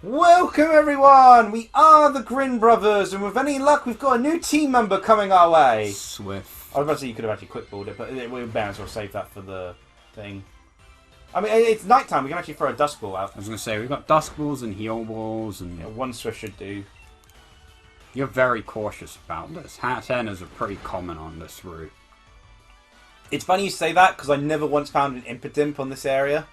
Welcome everyone! We are the Grin brothers, and with any luck we've got a new team member coming our way. Swift. I was about to say you could have actually quickballed it, but we may as well save that for the thing. I mean, it's night time, we can actually throw a dust ball out. I was going to say, we've got dusk balls and heal balls, and Yeah, one Swift should do. you're very cautious about this. Hatennas are pretty common on this route. It's funny you say that, because I never once found an Impidimp on this area.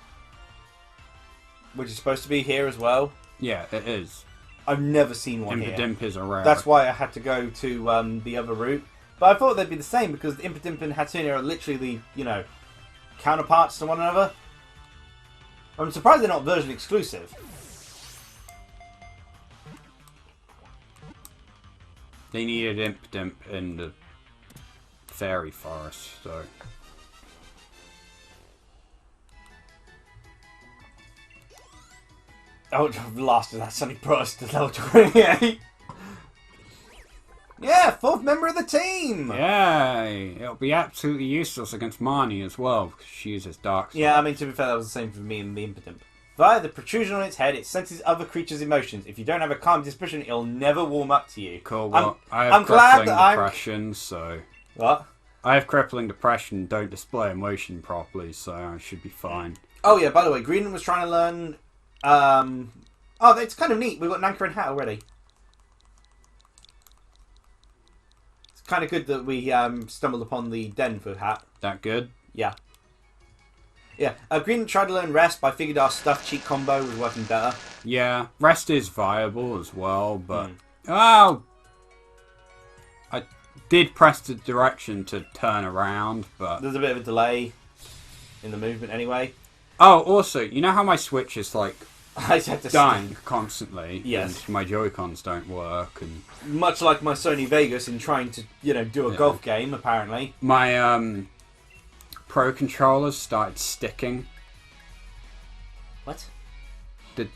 Which is supposed to be here as well. Yeah, it is. I've never seen one here. Impidimp is a rare. That's why I had to go to the other route. But I thought they'd be the same, because the Impidimp and Hatenna are literally the, counterparts to one another. I'm surprised they're not version exclusive. They needed Impidimp in the fairy forest, so... Oh, last of that Sunny Burst to level 28. Yeah, fourth member of the team! Yay! It'll be absolutely useless against Marnie as well, because she uses Dark Side. Yeah, I mean, to be fair, that was the same for me and the Impidimp. Via the protrusion on its head, it senses other creatures' emotions. If you don't have a calm disposition, it'll never warm up to you. Cool, well, I I'm have glad crippling that depression, so... What? I have crippling depression, don't display emotion properly, so I should be fine. Oh, yeah, by the way, Grin was trying to learn... Oh, it's kind of neat. We've got Nanka and Hat already. It's kind of good that we stumbled upon the den for Hat. That good? Yeah. Yeah. Green tried to learn Rest, but I figured our stuff cheat combo was working better. Yeah, rest is viable as well, but... Oh! I did press the direction to turn around, but... There's a bit of a delay in the movement anyway. Oh, also, you know how my Switch is, like, I just had to dying constantly? Yes. And my Joy-Cons don't work, and... Much like my Sony Vegas in trying to, do a golf game, apparently. My, Pro controllers started sticking. What? The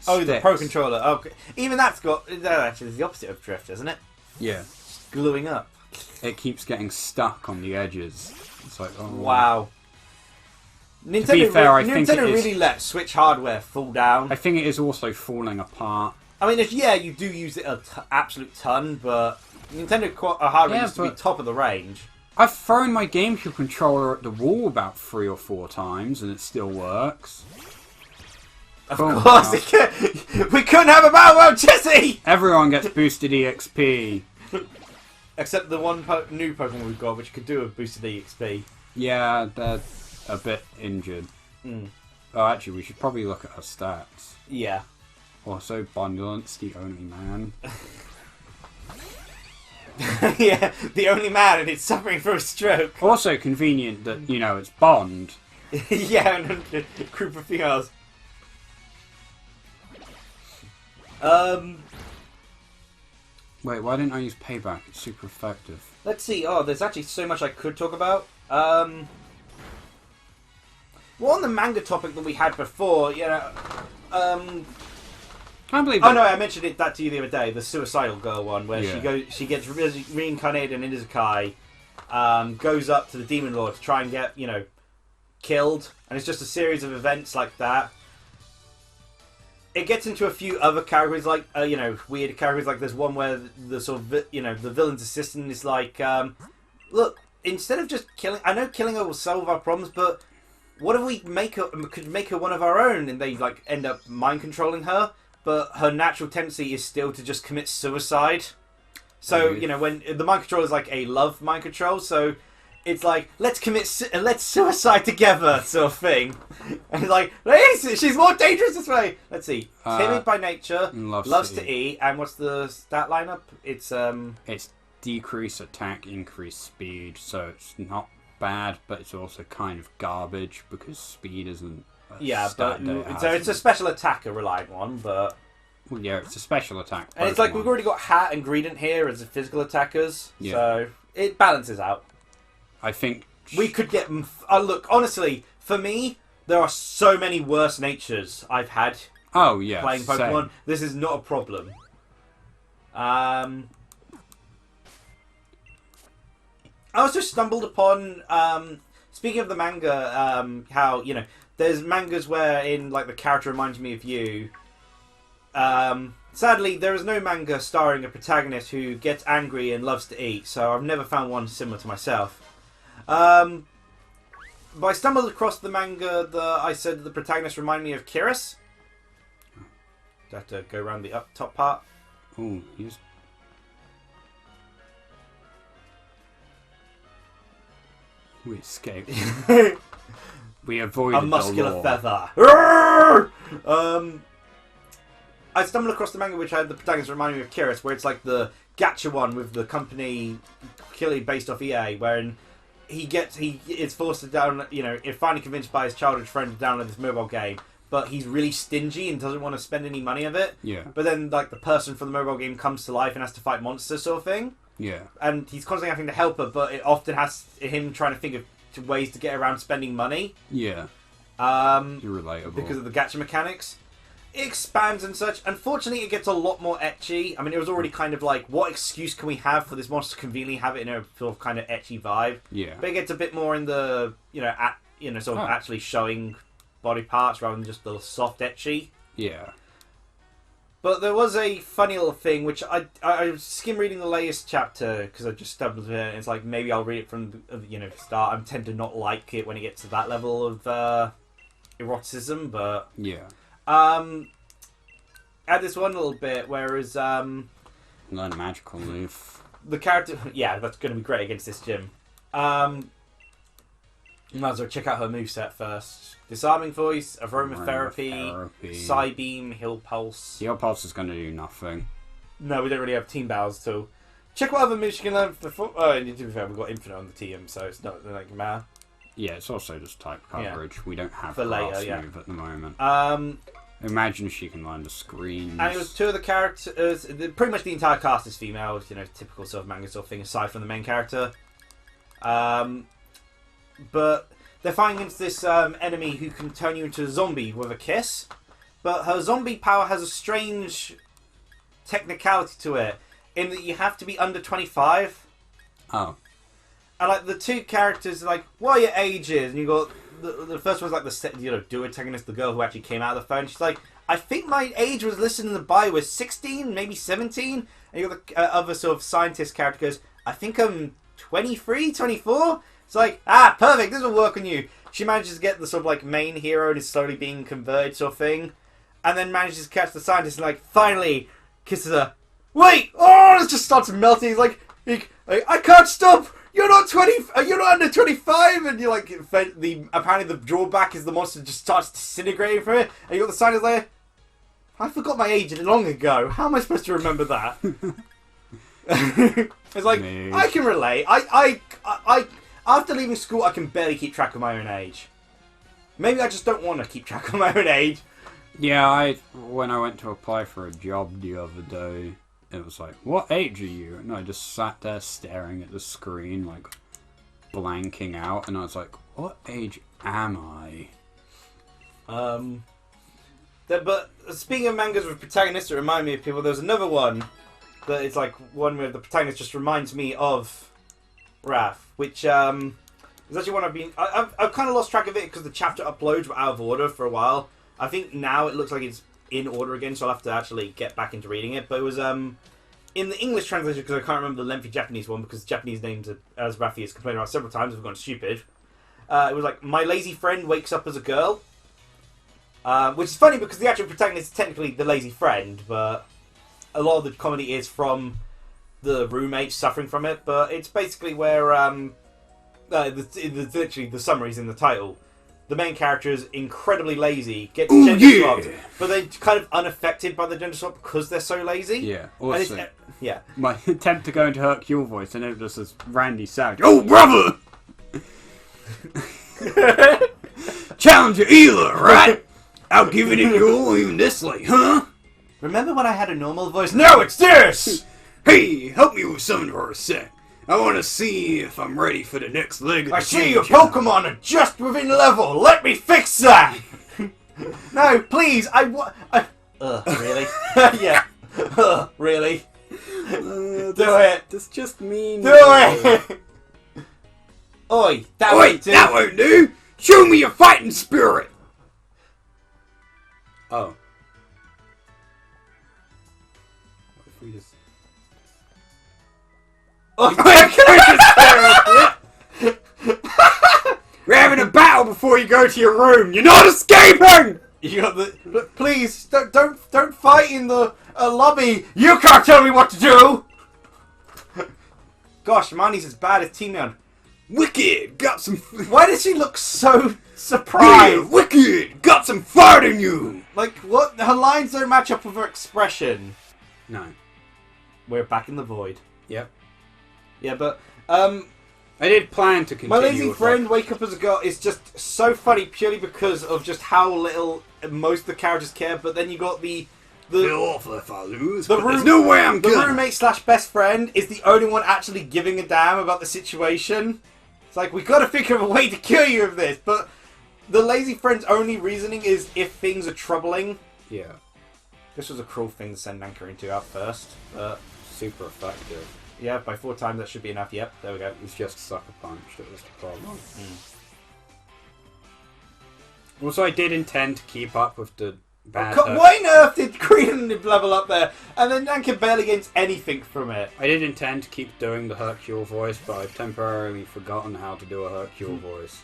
Oh, the sticks. Pro controller. Okay. Even that's got... That actually is the opposite of drift, isn't it? Yeah. Just gluing up. It keeps getting stuck on the edges. It's like, oh... Wow. Nintendo, To be fair, I think Nintendo it is- really let Switch hardware fall down. I think it is also falling apart. I mean, yeah, you do use it absolute ton, but Nintendo hardware Yeah, used to be but- top of the range. I've thrown my GameCube controller at the wall about 3 or 4 times, and it still works. Of Cool. course, we couldn't have a battle without Jesse! Everyone gets boosted EXP. Except the one new Pokemon we've got, which could do a boosted EXP. Yeah, they're a bit injured. Oh, actually, we should probably look at her stats. Yeah. Also, Bundlance, the only man. Yeah, the only man, and it's suffering from a stroke. Also convenient that, it's Bond. Yeah, and a group of females. Wait, why didn't I use Payback? It's super effective. Let's see. Oh, there's actually so much I could talk about. Well, on the manga topic that we had before, Can't believe Oh no, I mentioned that to you the other day, the suicidal girl one, where Yeah. she gets reincarnated in Izukai, goes up to the Demon Lord to try and get killed, and it's just a series of events like that. It gets into a few other categories, like weird categories. Like there's one where the sort of the villain's assistant is like, look, instead of just killing, I know killing her will solve our problems, but what if we could make her one of our own, and they like end up mind controlling her, but her natural tendency is still to just commit suicide. So when the mind control is like a love mind control, so it's like let's suicide together sort of thing. And it's like she's more dangerous this way. Let's see, timid by nature, loves to eat, and what's the stat lineup? It's decrease attack, increase speed, so it's not bad, but it's also kind of garbage because speed isn't. So it's a special attacker reliant one, but well, yeah, it's a special attack. And it's like we've already got Hat and Gredent here as the physical attackers, so it balances out. I think we could get. Look, honestly, for me, there are so many worse natures I've had. Oh yeah, playing Pokemon, same. This is not a problem. I also stumbled upon, speaking of the manga, how, there's mangas where in, like, the character reminds me of you, Sadly, there is no manga starring a protagonist who gets angry and loves to eat, so I've never found one similar to myself. But I stumbled across the manga that I said the protagonist reminded me of Kiris. Do I have to go around the top part? Ooh, he's... We escaped. We avoided a muscular the law. feather. I stumbled across the manga which had the protagonist reminding me of Kiris, where it's like the gacha one with the company clearly based off EA, wherein he is forced to download, is finally convinced by his childhood friend to download this mobile game, but he's really stingy and doesn't want to spend any money of it. Yeah. But then, like, the person from the mobile game comes to life and has to fight monsters, sort of thing. Yeah. And he's constantly having to help her, but it often has him trying to think of ways to get around spending money. Yeah. You're relatable. Because of the gacha mechanics. It expands and such. Unfortunately, it gets a lot more ecchi. I mean, it was already kind of like, what excuse can we have for this monster to conveniently have it in a sort of kind of ecchi vibe? Yeah. But it gets a bit more in the, sort of actually showing body parts rather than just the soft ecchi. Yeah. But there was a funny little thing, which I skim reading the latest chapter, because I just stumbled in it, and it's like, maybe I'll read it from the start. I tend to not like it when it gets to that level of eroticism, but... Yeah. Add this one little bit, whereas Learn a magical move. the character, yeah, that's going to be great against this gym. You might as well check out her moveset first. Disarming Voice, Aromatherapy, Psybeam, Heal Pulse. Heal Pulse is going to do nothing. No, we don't really have team battles too. Check what other moves you can learn before. Oh, and to be fair, we've got Infinite on the TM, so it's not like matter. Yeah, it's also just type coverage. Yeah. We don't have for grass later, move at the moment. Imagine if she can learn the screens. And it was two of the characters. Pretty much the entire cast is female. Typical sort of manga sort of thing, aside from the main character. But they're fighting against this enemy who can turn you into a zombie with a kiss. But her zombie power has a strange technicality to it, in that you have to be under 25. Oh. And like the two characters, like, what are your ages? And you got the first one's like the duo antagonist, the girl who actually came out of the phone. She's like, I think my age was listed in the bio was 16, maybe 17. And you got the other sort of scientist character goes, I think I'm 23, 24. It's like, perfect, this will work on you. She manages to get the sort of like main hero and is slowly being converted sort of thing. And then manages to catch the scientist and like, finally kisses her. Wait! Oh, it just starts melting. He's like, I can't stop! You're not 20. You're not under 25, and you're like, apparently the drawback is the monster just starts disintegrating from it, and you got the scientist there. I forgot my age long ago. How am I supposed to remember that? It's like, I can relate. I after leaving school, I can barely keep track of my own age. Maybe I just don't want to keep track of my own age. Yeah, when I went to apply for a job the other day, it was like, what age are you? And I just sat there staring at the screen, like, blanking out. And I was like, what age am I? But speaking of mangas with protagonists that remind me of people, there's another one that is like one where the protagonist just reminds me of Raph, which is actually one I've kind of lost track of it because the chapter uploads were out of order for a while. I think now it looks like it's in order again, so I'll have to actually get back into reading it. But it was in the English translation, because I can't remember the lengthy Japanese one, because Japanese names, as Rafi has complained about several times, have gone stupid. It was like, my lazy friend wakes up as a girl. Which is funny, because the actual protagonist is technically the lazy friend, but a lot of the comedy is from the roommate suffering from it. But it's basically where, literally, the summary's in the title. The main character is incredibly lazy, gets gender swapped, but they're kind of unaffected by the gender swap because they're so lazy. Yeah. Also, yeah. My attempt to go into Hercule voice, and it was just Randy Savage. Oh, brother! Challenge your Ela, right? I'll give it in your all even this late, huh? Remember when I had a normal voice? No, it's this! Hey, help me with something for a sec. I want to see if I'm ready for the next leg of the I see your Pokemon are just within level. Let me fix that. No, please. Really? Yeah. Really? Do it. That's just mean. Do it. Oi, that won't do. That won't do. Show me your fighting spirit. Oh. we just... Oh, We're having a battle before you go to your room. You're not escaping. you got the. Please don't fight in the lobby. You can't tell me what to do. Gosh, Marnie's as bad as Timian. Wicked, got some... Why does she look so surprised? Yeah, wicked, got some fart in you. Like, what? Her lines don't match up with her expression. No. We're back in the void. Yep. Yeah, but, I did plan to continue. My Lazy Friend, Wake Up As a Girl, is just so funny purely because of just how little most of the characters care, but then you got the Feel awful if I lose, the but there's no way I'm the gonna. roommate slash best friend is the only one actually giving a damn about the situation. It's like, we gotta think of a way to cure you of this, but the Lazy Friend's only reasoning is if things are troubling. Yeah. This was a cruel thing to send Nanka into out first, but Super effective. yeah, by 4 times that should be enough. Yep, there we go. It's just Sucker Punch that was the problem. Mm. Also, I did intend to keep up with the bad... Why on earth did Grin level up there? And then Nanka barely gains anything from it. I did intend to keep doing the Hercule voice, but I've temporarily forgotten how to do a Hercule voice.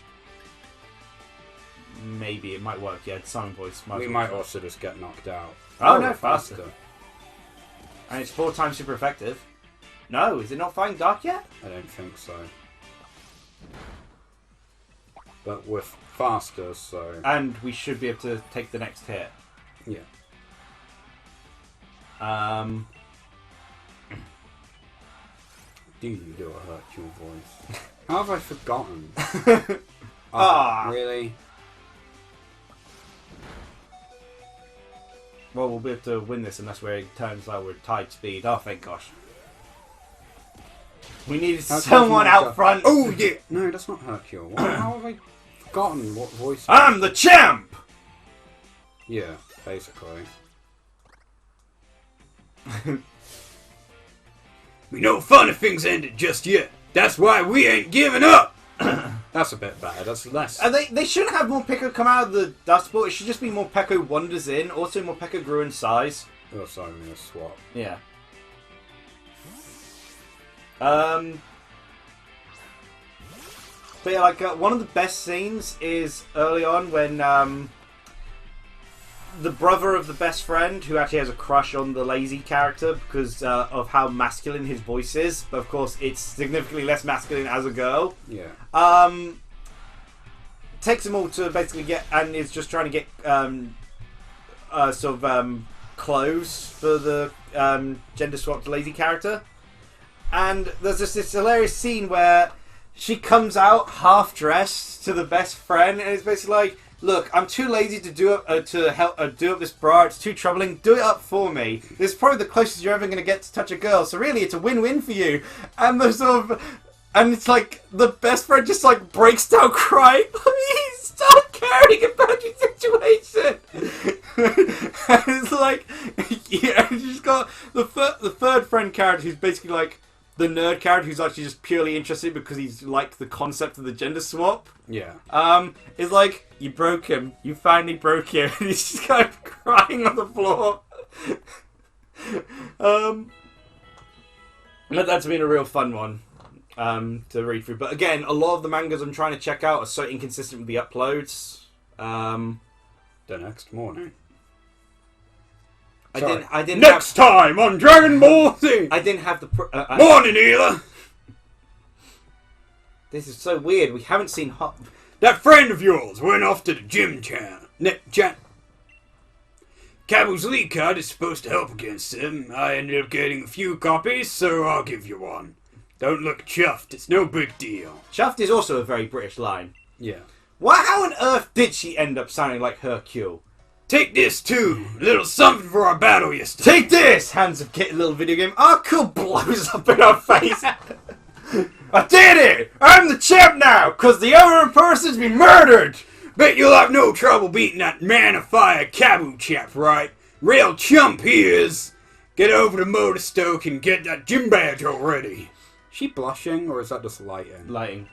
Maybe it might work, yeah, Simon voice. We might also just get knocked out. Oh, no, faster. And it's 4 times super effective. No, is it not Flying Dark yet? I don't think so. But with faster, so... And we should be able to take the next hit. Yeah. Do you do a Hercule voice? How have I forgotten? Really? Well, we'll be able to win this unless it turns out we're tied speed. Oh, thank gosh. We needed someone out front. Oh, yeah! No, that's not Hercule. How have I forgotten what voice... I'm the champ! Yeah, basically. We no fun if things ended just yet. That's why we ain't giving up! That's a bit better. That's less... And they shouldn't have more Pekka come out of the Dust Bowl. It should just be more Pekka wanders in. Also, more Pekka grew in size. Oh, sorry, I'm going to swap. Yeah. But yeah, like, one of the best scenes is early on when, the brother of the best friend, who actually has a crush on the Lazy character because of how masculine his voice is, but of course it's significantly less masculine as a girl. Yeah. Takes them all to basically get, and is just trying to get clothes for the gender swapped Lazy character. And there's just this hilarious scene where she comes out half dressed to the best friend, and it's basically like, look, I'm too lazy to do up do up this bra. It's too troubling. Do it up for me. This is probably the closest you're ever going to get to touch a girl. So really, it's a win-win for you. And the and it's like the best friend just like breaks down crying. Please stop caring about your situation. And it's like, yeah, she's got the third friend character who's basically like the nerd character who's actually just purely interested because he's like the concept of the gender swap. Yeah. Is like, you broke him. You finally broke him. And he's just kind of crying on the floor. But that's been a real fun one to read through. But again, a lot of the mangas I'm trying to check out are so inconsistent with the uploads. The next morning. I didn't. Next time on Dragon Ball Z! I didn't have the... Morning, Ela! This is so weird. We haven't seen Hot... That friend of yours went off to the gym Cabo's league card is supposed to help against him. I ended up getting a few copies, so I'll give you one. Don't look chuffed. It's no big deal. Chuffed is also a very British line. Yeah. How on earth did she end up sounding like Hercule? Take this too. A little something for our battle yesterday. Take this! Hands of Kit, little video game. Hercule blows up in her face. I did it! I'm the champ now, because the other person's been murdered! Bet you'll have no trouble beating that man of fire Cabu chap, right? Real chump he is. Get over to Motorstoke and get that gym badge already. Is she blushing, or is that just lighting? Lighting.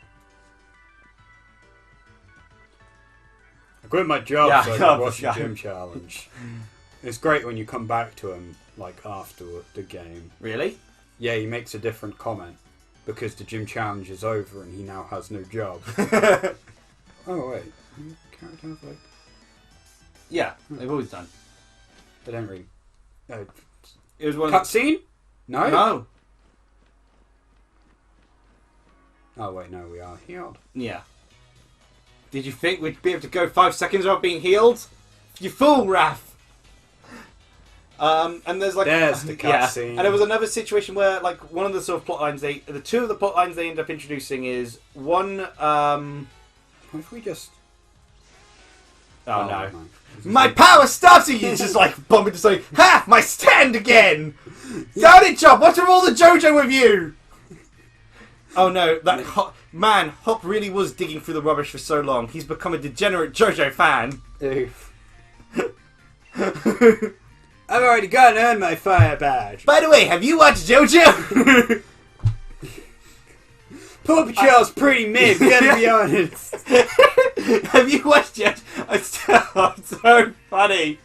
I quit my job so I can watch the gym challenge. It's great when you come back to him, like, after the game. Really? Yeah, he makes a different comment. Because the gym challenge is over and he now has no job. Oh, wait. Character have, like... Yeah, they've always done. They don't really... It was one Cutscene? No? No. Oh, wait, no, we are healed. Yeah. Did you think we'd be able to go 5 seconds without being healed? You fool, Raph! And there's like... There's the cutscene. And there was another situation where, like, one of the sort of plot lines the two of the plot lines they end up introducing is one, What if we just... Oh, no. My power stops you! He's just like bumping to say, ha! My stand again! Down it, Chop! What's with all the JoJo with you? Oh no, that Hop really was digging through the rubbish for so long. He's become a degenerate JoJo fan. Oof. I've already gone and earned my fire badge. By the way, have you watched JoJo? Paw Patrol's pretty mid, we gotta be honest. Have you watched it? It's so funny.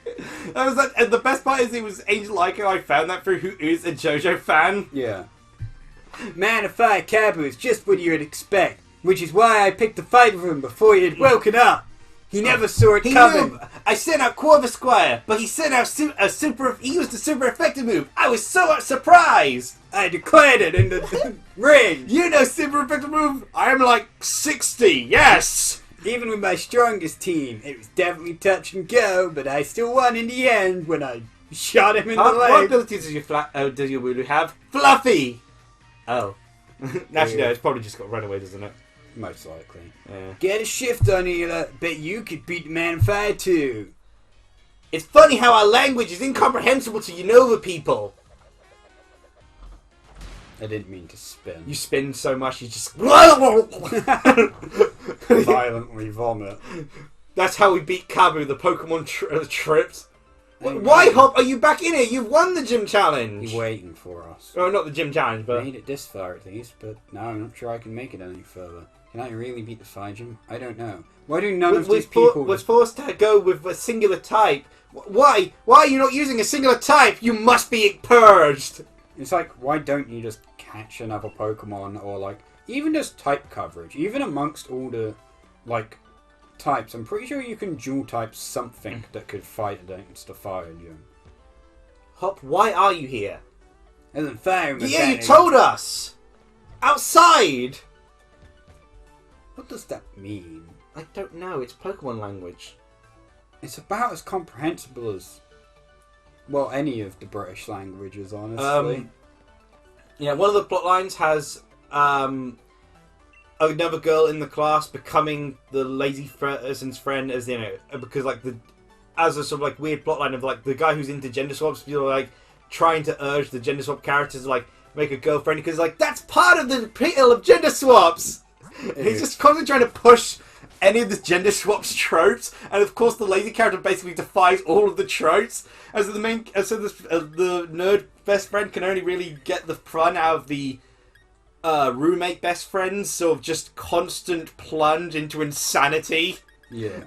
That was like, and the best part is it was Angel Ico. I found that through who is a JoJo fan. Yeah. Man of Fire Kabu is just what you'd expect, which is why I picked the fight with him before he had woken up. He never saw it coming. Knew. I sent out Corvus Squire, but he sent out he used a super effective move. I was so surprised. I declared it in the ring. You know super effective move? I am like 60, yes! Even with my strongest team, it was definitely touch and go, but I still won in the end when I shot him in the leg. What abilities does your Wooloo have? Fluffy! Oh. Actually, no, it's probably just got runaway, doesn't it? Most likely. Yeah. Get a shift on you, bet you could beat the Man of Fire too. It's funny how our language is incomprehensible to Unova people. I didn't mean to spin. You spin so much, you just... Violently vomit. That's how we beat Kabu, the Pokemon trips. Why, Hop, are you back in it? You've won the gym challenge. He's waiting for us. Oh, not the gym challenge, but... I made it this far at least, but now I'm not sure I can make it any further. Can I really beat the Fire Gym? I don't know. Why do none of these people... was forced to go with a singular type. Why? Why are you not using a singular type? You must be purged. It's like, why don't you just catch another Pokemon, or like, even just type coverage, even amongst all the, like, types, I'm pretty sure you can dual type something that could fight against the Fire Gym. Hop, why are you here? Isn't fire mechanic. Yeah, you told us! Outside! What does that mean? I don't know, it's Pokemon language. It's about as comprehensible as, well, any of the British languages, honestly. Yeah, one of the plot lines has another girl in the class becoming the lazy person's friend, as you know, because like as a sort of like weird plot line of like the guy who's into gender swaps, people are like trying to urge the gender swap characters to like make a girlfriend because like that's part of the appeal of gender swaps. He's just constantly trying to push any of the gender swaps tropes, and of course the lazy character basically defies all of the tropes. As the main, the nerd best friend can only really get the fun out of the roommate best friends, sort of just constant plunge into insanity. Yeah.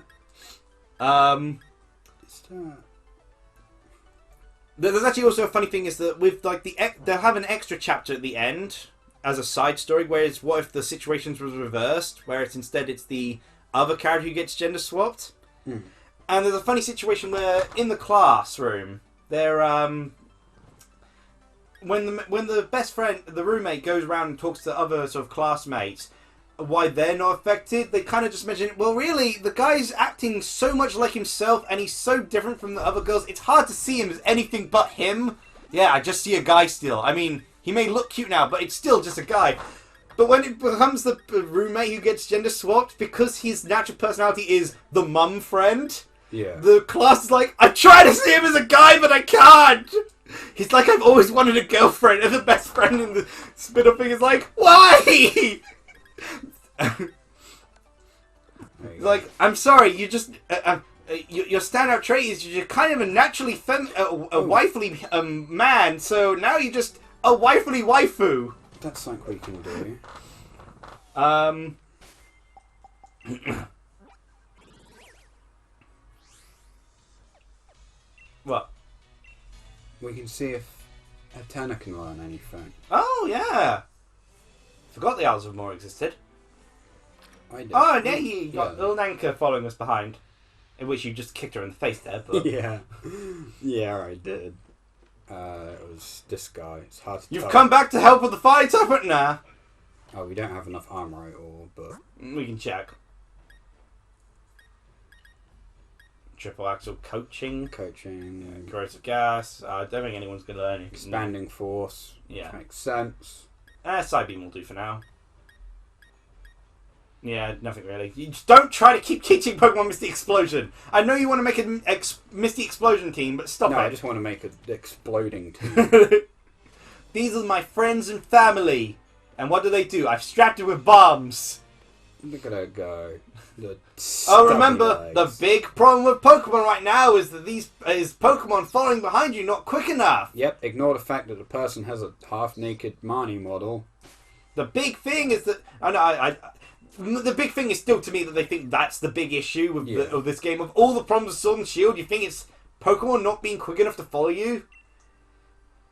There's actually also a funny thing is that with like they'll have an extra chapter at the end as a side story, whereas what if the situations was reversed, where it's instead it's the other character who gets gender swapped. And there's a funny situation where in the classroom they're when the best friend, the roommate, goes around and talks to other sort of classmates why they're not affected, they kind of just mention, well, really, the guy's acting so much like himself and he's so different from the other girls, it's hard to see him as anything but him. Yeah, I just see a guy still. I mean, he may look cute now, but it's still just a guy. But when it becomes the roommate who gets gender swapped, because his natural personality is the mum friend, yeah, the class is like, I try to see him as a guy, but I can't! He's like, I've always wanted a girlfriend, and the best friend in the spin-off thing is like, why? Like, I'm sorry, you just... your standout trait is you're kind of a naturally wifely man, so now you're just a wifely waifu. That's something we can do. What? we can see if Hatenna can learn anything. Oh, yeah. Forgot the Isles of More existed. I did. Oh, and there you got little Nanka following us behind. In which you just kicked her in the face there, but... Yeah. Yeah, I did. It was this guy. It's hard to You've tell. come back to help with the fight, haven't you? Oh, we don't have enough armor at all, but... We can check. Triple axle coaching. Coaching. Corrosive gas. I don't think anyone's going to learn anything. Expanding force. Yeah. Which makes sense. Side beam will do for now. Yeah, nothing really. You just don't try to keep teaching Pokemon Misty Explosion. I know you want to make a Misty Explosion team, but stop it. I just want to make an exploding team. These are my friends and family. And what do? I've strapped it with bombs. Look at her go. Remember, the big problem with Pokemon right now is that is Pokemon following behind you not quick enough. Yep, ignore the fact that the person has a half-naked Marnie model. The big thing is that... the big thing is still to me that they think that's the big issue of this game. Of all the problems with Sword and Shield, you think it's Pokemon not being quick enough to follow you?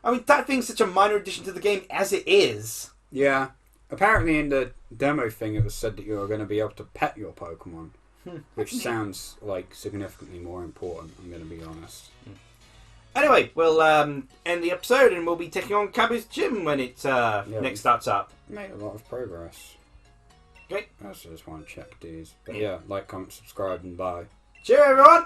I mean, that thing's such a minor addition to the game as it is. Yeah. Apparently in the demo thing it was said that you were going to be able to pet your Pokemon. Which sounds like significantly more important, I'm going to be honest. Anyway, we'll end the episode and we'll be taking on Kabu's Gym when it next starts up. Made a lot of progress. Great. I also just want to check these. But yeah, like, comment, subscribe, and bye. Cheers, everyone!